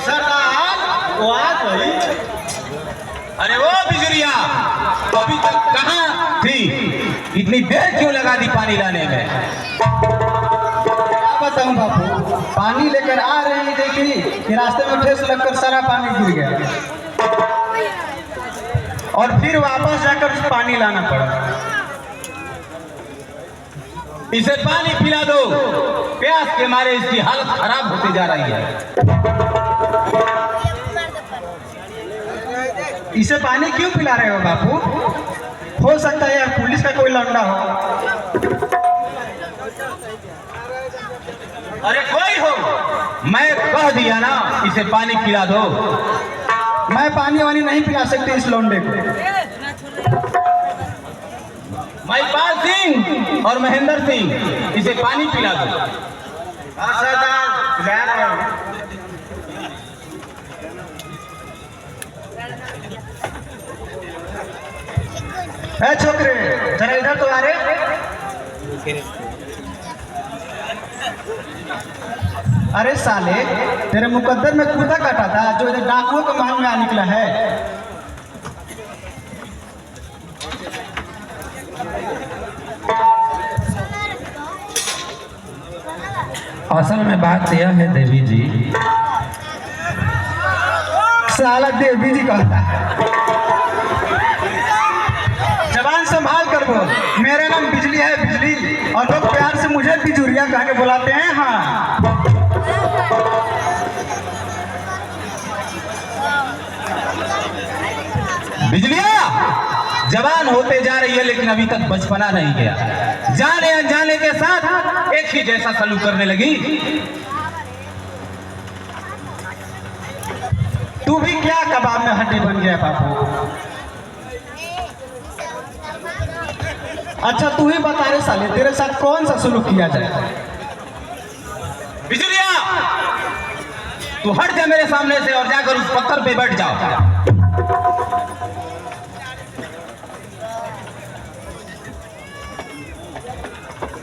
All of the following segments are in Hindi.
सरदार वो आ गई। अरे वो बिजुरिया अभी तक कहाँ थी? इतनी देर क्यों लगा दी पानी लाने में? क्या बताऊं बापू, पानी लेकर आ रही देखी कि रास्ते में ठेस लगकर सारा पानी गिर गया और फिर वापस जाकर पानी लाना पड़ा। इसे पानी पिला दो, प्यास के मारे इसकी हालत खराब होती जा रही है। इसे पानी क्यों पिला रहे हो बापू? हो सकता है यार पुलिस का कोई लौंडा हो। अरे कोई हो, मैं कह दिया ना इसे पानी पिला दो। मैं पानी वानी नहीं पिला सकती इस लौंडे को। महिपाल सिंह और महेंद्र सिंह, इसे पानी पिला दो। है छोकरे, जरा इधर तो आ रे। अरे साले, तेरे मुकद्दर में कूदा काटा था जो इधर डाकुओं के महल में आ निकला है। असल में बात यह है देवी जी। साला देवी जी कहता है। जबान संभाल कर बोल। मेरा नाम बिजली है, बिजली, और लोग प्यार से मुझे बिजुरिया कह के बुलाते हैं। हाँ, बिजलिया जवान होते जा रही है लेकिन अभी तक बचपना नहीं गया। जाने अनजाने के साथ एक ही जैसा सलूक करने लगी। तू भी क्या कबाब में हड्डी बन गया बापू? अच्छा तू ही बता रे साले, तेरे साथ कौन सा सलूक किया जाए? बिजलिया तू हट जा मेरे सामने से और जाकर उस पत्थर पे बैठ जाओ।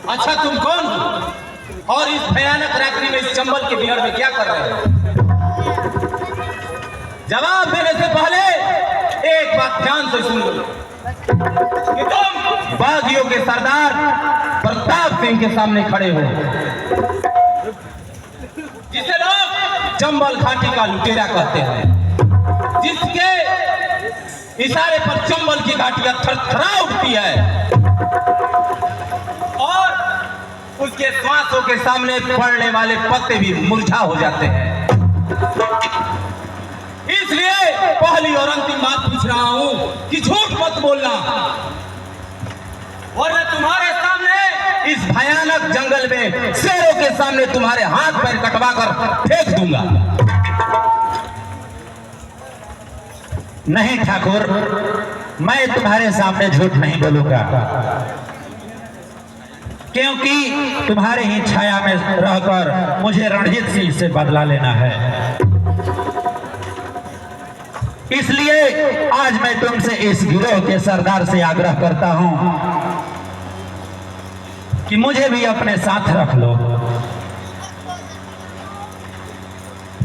अच्छा तुम कौन हो और इस भयानक रात्रि में इस चंबल के बिहड़ में क्या कर रहे हो? जवाब देने से पहले एक बात ध्यान से सुन लो कि तुम बागियों के सरदार प्रताप सिंह के सामने खड़े हो, जिसे लोग चंबल घाटी का लुटेरा कहते हैं, जिसके इशारे पर चंबल की घाटियां थरथरा उठती है और उसके श्वासों के सामने पड़ने वाले पत्ते भी मुरझा हो जाते हैं। इसलिए पहली और अंतिम बात पूछ रहा हूं कि झूठ मत बोलना, वरना तुम्हारे सामने इस भयानक जंगल में शेरों के सामने तुम्हारे हाथ पैर कटवा कर फेंक दूंगा। नहीं ठाकुर, मैं तुम्हारे सामने झूठ नहीं बोलूंगा, क्योंकि तुम्हारे ही छाया में रहकर मुझे रणजीत सिंह से बदला लेना है। इसलिए आज मैं तुमसे इस गिरोह के सरदार से आग्रह करता हूं कि मुझे भी अपने साथ रख लो।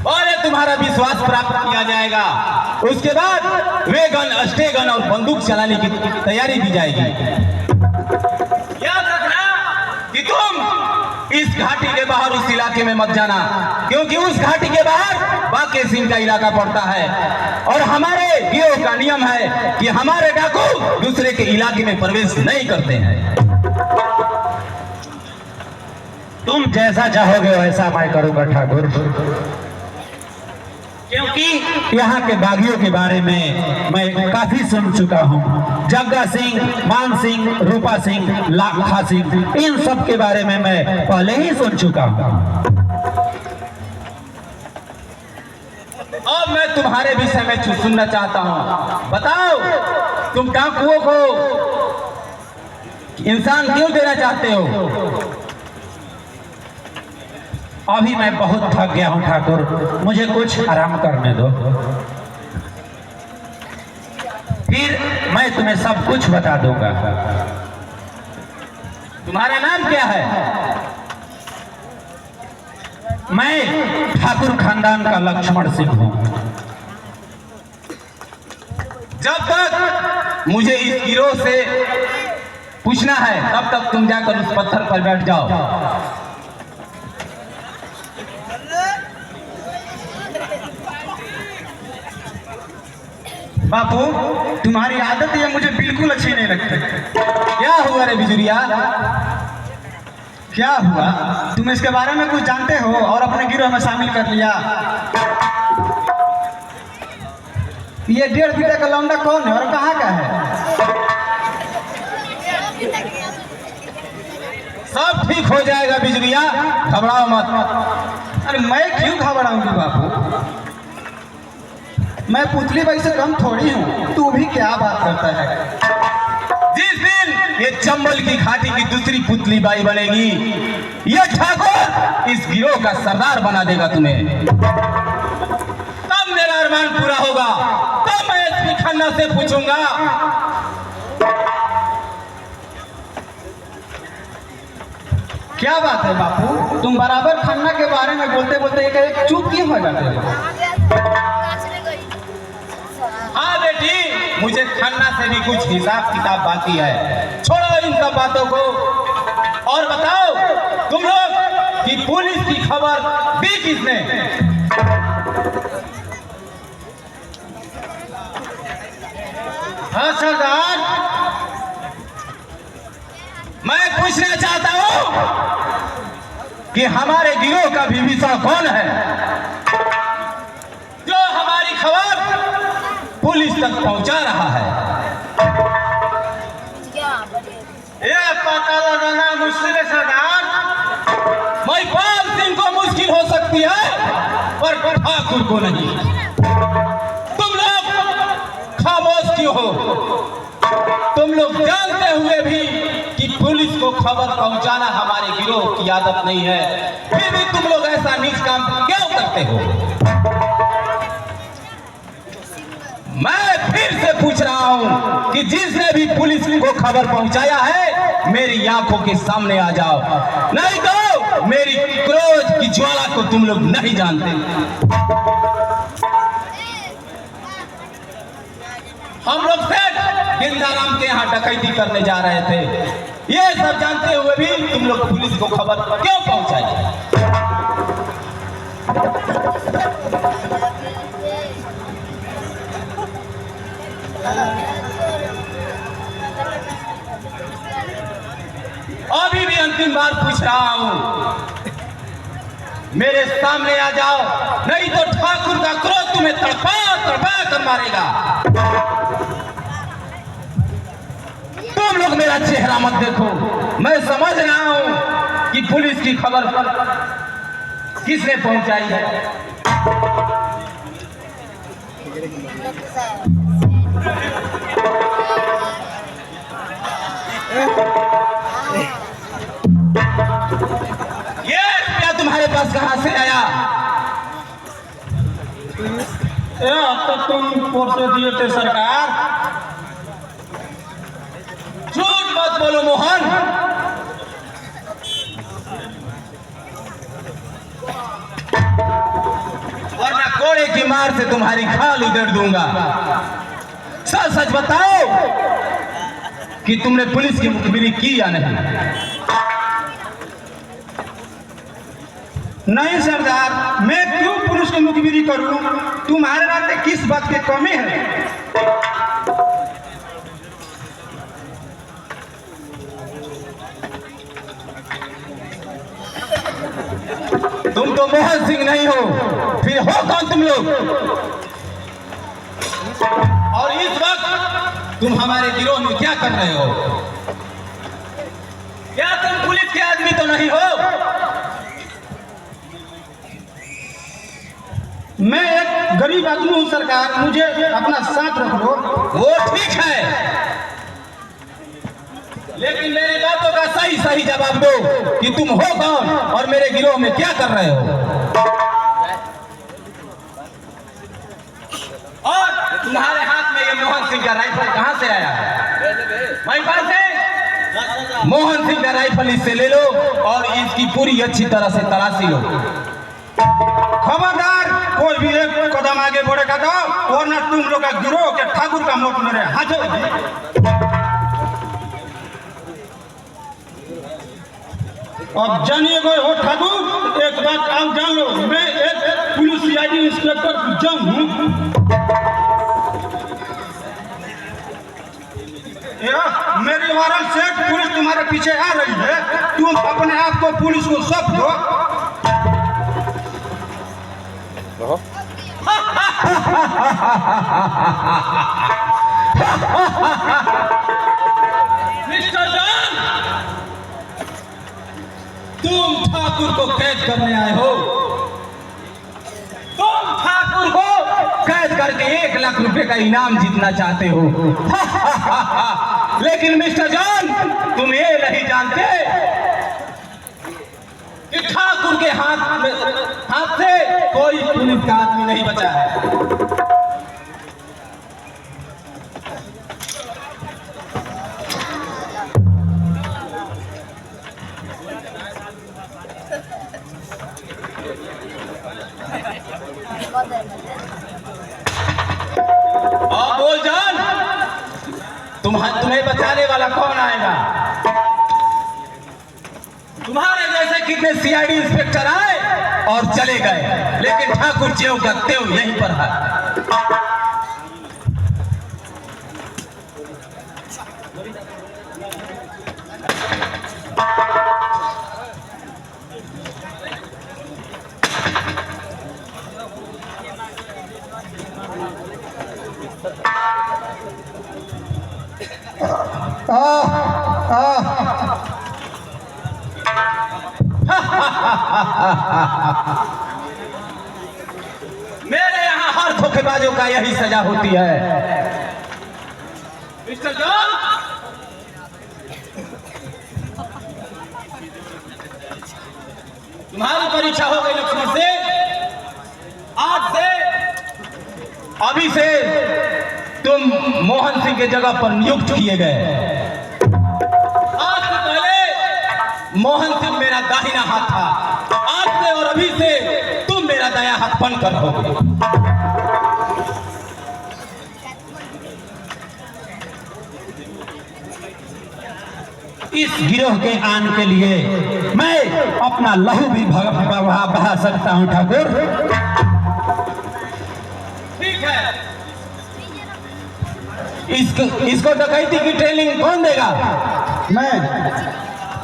और तुम्हारा विश्वास प्राप्त किया जाएगा, उसके बाद वेगन, अस्टेगन और बंदूक चलाने की तैयारी की जाएगी। याद रखना कि तुम इस घाटी के बाहर उस इलाके में मत जाना, क्योंकि उस घाटी के बाहर बाके सिंह का इलाका पड़ता है और हमारे गिरोह का नियम है कि हमारे डाकू दूसरे के इलाके में प्रवेश नहीं करते हैं। तुम जैसा चाहोगे वैसा मैं करूंगा ठाकुर, क्योंकि यहाँ के बागियों के बारे में मैं काफी सुन चुका हूँ। जग्गा सिंह, मान सिंह, रूपा सिंह, लाखा सिंह, इन सब के बारे में मैं पहले ही सुन चुका हूँ। अब मैं तुम्हारे विषय में सुनना चाहता हूँ। बताओ, तुम डाकुओं को इंसान क्यों देना चाहते हो? अभी मैं बहुत थक गया हूँ ठाकुर, मुझे कुछ आराम करने दो, फिर मैं तुम्हें सब कुछ बता दूंगा। तुम्हारा नाम क्या है? मैं ठाकुर खानदान का लक्ष्मण सिंह हूँ। जब तक मुझे इस गिरोह से पूछना है तब तक तुम जाकर उस पत्थर पर बैठ जाओ। बापू, तुम्हारी आदत ये मुझे बिल्कुल अच्छी नहीं लगती। क्या हुआ रे बिजुरिया? क्या हुआ? तुम इसके बारे में कुछ जानते हो और अपने गिरोह में शामिल कर लिया। ये 1.5 बीघा का लौंडा कौन है और कहाँ का है? सब ठीक हो जाएगा बिजुरिया, घबराओ मत। अरे मैं क्यों घबराऊंगी बापू? मैं पुतली बाई से कम थोड़ी हूँ। तू भी क्या बात करता है? जिस दिन ये चंबल की घाटी की दूसरी पुतली बाई बनेगी, ये ठाकुर इस गिरोह का सरदार बना देगा तुम्हें। तब मेरा अरमान पूरा होगा। तब मैं एसपी खन्ना से पूछूंगा। क्या बात है बापू? तुम बराबर खन्ना के बारे में बोलते बोलते एक चुप क्यों हो जाते हो? हाँ बेटी, मुझे खन्ना से भी कुछ हिसाब किताब बाकी है। छोड़ो इन सब बातों को और बताओ तुम लोग कि पुलिस की खबर दी किसने? हाँ सरदार, मैं पूछना चाहता हूँ कि हमारे गिरोह का विभीषण कौन है जो हमारी खबर पुलिस तक पहुंचा रहा है? यह पता लगाना मुश्किल है सरदार। महिपाल सिंह को मुश्किल हो सकती है पर ठाकुर को नहीं। तुम लोग खामोश क्यों हो? तुम लोग जानते हुए भी कि पुलिस को खबर पहुंचाना हमारे गिरोह की आदत नहीं है, फिर भी तुम लोग ऐसा नीच काम क्यों करते हो? मैं फिर से पूछ रहा हूं कि जिसने भी पुलिस को खबर पहुंचाया है मेरी आंखों के सामने आ जाओ, नहीं तो मेरी क्रोध की ज्वाला को तुम लोग नहीं जानते। हम लोग सेठ गिंदाराम के यहाँ डकैती करने जा रहे थे। ये सब जानते हुए भी तुम लोग पुलिस को खबर क्यों पहुंचाई? अभी भी अंतिम बार पूछ रहा हूं, मेरे सामने आ जाओ, नहीं तो ठाकुर का क्रोध तुम्हें तड़पा तड़पा कर मारेगा। तुम लोग मेरा चेहरा मत देखो, मैं समझ रहा हूं कि पुलिस की खबर किसने पहुंचाई है। ये क्या तुम्हारे पास कहां से आया? अब तक तुम परसों दिए थे सरकार। झूठ मत बोलो मोहन। वरना कोड़े की मार से तुम्हारी खाल उधेड़ दूंगा। सच सच बताओ कि तुमने पुलिस की मुखबिरी की या नहीं? नहीं सरदार, मैं क्यों पुलिस की मुखबिरी करूं? तुम्हारे नाते किस बात की कमी है? तुम तो मोहन सिंह नहीं हो, फिर हो कौन तुम लोग? और इस वक्त तुम हमारे गिरोह में क्या कर रहे हो? क्या तुम पुलिस के आदमी तो नहीं हो? मैं एक गरीब आदमी हूँ सरकार, मुझे अपना साथ रख लो। वो ठीक है, लेकिन मेरी बातों का सही सही जवाब दो कि तुम हो कौन और मेरे गिरोह में क्या कर रहे हो? और तुम्हारे हाथ में ये मोहन सिंह का राइफल कहां से आया? महिपाल सिंह, मोहन सिंह का राइफल इससे ले लो और इसकी पूरी अच्छी तरह से तलाशी लो। खबरदार, कोई भी एक कदम आगे बढ़ेगा तो वरना तुम लोग का गिरोह के ठाकुर का मौत मेरे हाथ। अब जानिए गए हो ठाकुर, एक बात आप जान लो, मैं एक पुलिस सीआईडी इंस्पेक्टर जंग हूँ। मेरी वारंट से पुलिस तुम्हारे पीछे आ रही है, तुम अपने आप को पुलिस को सौंप दो। मिस्टर जॉन, तुम ठाकुर को कैद करने आए हो। तुम ठाकुर को कैद करके 1 लाख रुपए का इनाम जीतना चाहते हो। लेकिन मिस्टर जॉन, तुम ये नहीं जानते कि ठाकुर के हाथ से कोई पुलिस का आदमी नहीं बचा है। बोल जान, तुम्हें बचाने वाला कौन आएगा? तुम्हारे जैसे कितने सीआईडी इंस्पेक्टर आए और चले गए, लेकिन ठाकुर ज्यों का त्यों यहीं पर है। मेरे यहाँ हर धोखेबाजों का यही सजा होती है। मिस्टर जॉन, तुम्हारी परीक्षा हो गई लक्ष्मण से। आज से, अभी से तुम मोहन सिंह के जगह पर नियुक्त किए गए। आज से पहले मोहन सिंह मेरा दाहिना हाथ था, आज से और अभी से तुम मेरा दायां हाथ बनकर रहोगे। इस गिरोह के आन के लिए मैं अपना लहू भी बहा सकता हूं ठाकुर। ठीक है, इसको डकैती की ट्रेनिंग कौन देगा? मैं,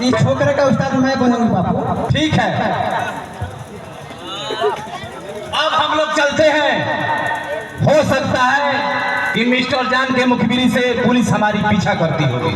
इस छोकरे का उस्ताद मैं बनूंगा बापू। ठीक है, अब हम लोग चलते हैं। हो सकता है कि मिस्टर जान के मुखबिरी से पुलिस हमारी पीछा करती होगी।